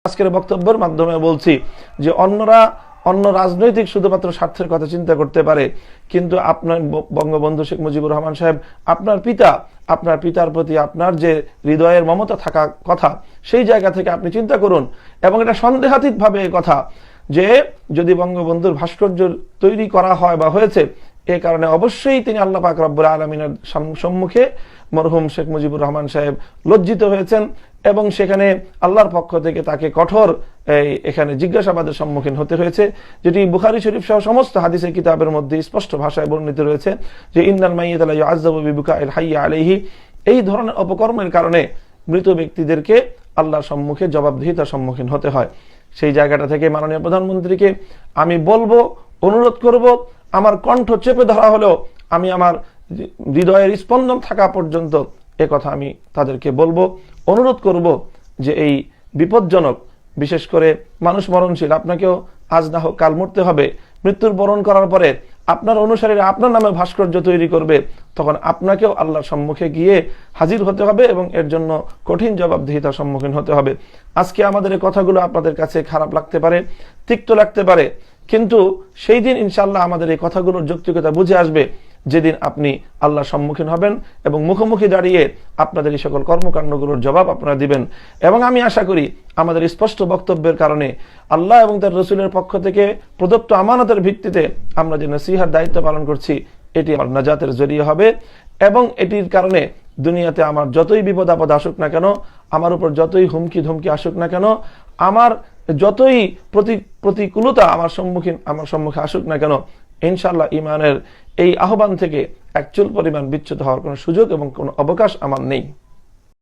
আজকের বক্তব্যের মাধ্যমে বলছি যে অন্য রাজনৈতিক শুধুমাত্র স্বার্থের কথা চিন্তা করতে পারে, কিন্তু আপনার বঙ্গবন্ধু শেখ মুজিবুর রহমান সাহেব আপনার পিতার প্রতি আপনার যে হৃদয়ের মমতা থাকা কথা, সেই জায়গা থেকে আপনি চিন্তা করুন। এবং এটা সন্দেহাতীত ভাবে কথা যে যদি বঙ্গবন্ধুর ভাস্কর্য তৈরি করা হয় বা হয়েছে, এ কারণে অবশ্যই তিনি আল্লাহ পাক রব্বুল আলামিনের সম্মুখে মরহুম শেখ মুজিবুর রহমান সাহেব লজ্জিত হয়েছেন এবং সেখানে আল্লাহর পক্ষ থেকে তাকে কঠোর এখানে জিজ্ঞাসাবাদের সম্মুখীন হতে হয়েছে, যেটি বুখারী শরীফ সহ সমস্ত হাদিসের কিতাবের মধ্যে স্পষ্ট ভাষায় বর্ণিত রয়েছে যে ইন্নাল মাইয়িত লা ইউআযাবু বিবুকাইল হাইয়্যি আলাইহি। এই ধরনের অপকর্মের কারণে মৃত ব্যক্তিদেরকে আল্লাহর সম্মুখে জবাবদিহিতার সম্মুখীন হতে হয়। সেই জায়গাটা থেকে মাননীয় প্রধানমন্ত্রীকে আমি বলবো, অনুরোধ করব, আমার কণ্ঠ চেপে ধরা হলেও আমি আমার হৃদয়ের স্পন্দন থাকা পর্যন্ত কথা আমি তাদেরকে বলবো, অনুরোধ করব যে এই বিপজ্জনক, বিশেষ করে মানুষ মরণশীল, আপনাকেও আজ না হোক কাল মরতে হবে। মৃত্যুর বরণ করার পরে আপনার অনুসারীরা আপনার নামে ভাস্কর্য তৈরি করবে, তখন আপনাকেও আল্লাহর সম্মুখে গিয়ে হাজির হতে হবে এবং এর জন্য কঠিন জবাবদিহিতার সম্মুখীন হতে হবে। আজকে আমাদের এই কথাগুলো আপনাদের কাছে খারাপ লাগতে পারে, তিক্ত লাগতে পারে, কিন্তু সেই দিন ইনশাআল্লাহ আমাদের এই কথাগুলোর যৌক্তিকতা বুঝে আসবে যেদিন আপনি আল্লাহর সম্মুখীন হবেন এবং মুখোমুখি দাঁড়িয়ে আপনাদের এই সকল কর্মকাণ্ডগুলোর জবাব আপনারা দিবেন। এবং আমি আশা করি আমাদের স্পষ্ট বক্তব্যের কারণে আল্লাহ এবং তার রাসূলের পক্ষ থেকে প্রদত্ত আমানতের ভিত্তিতে আমরা যে নসিহার দায়িত্ব পালন করছি, এটি আমার নাজাতের জরিয়া হবে। এবং এটির কারণে দুনিয়াতে আমার যতই বিপদ আপদ আসুক না কেন, আমার উপর যতই হুমকি ধমকি আসুক না কেন, আমার যতই প্রতিকূলতা আমার সম্মুখে আসুক না কেন, ইনশাআল্লাহ ঈমানের এই আহ্বান থেকে এক চুল পরিমাণ বিচ্যুত হওয়ার কোনো সুযোগ এবং কোনো অবকাশ আমার নেই।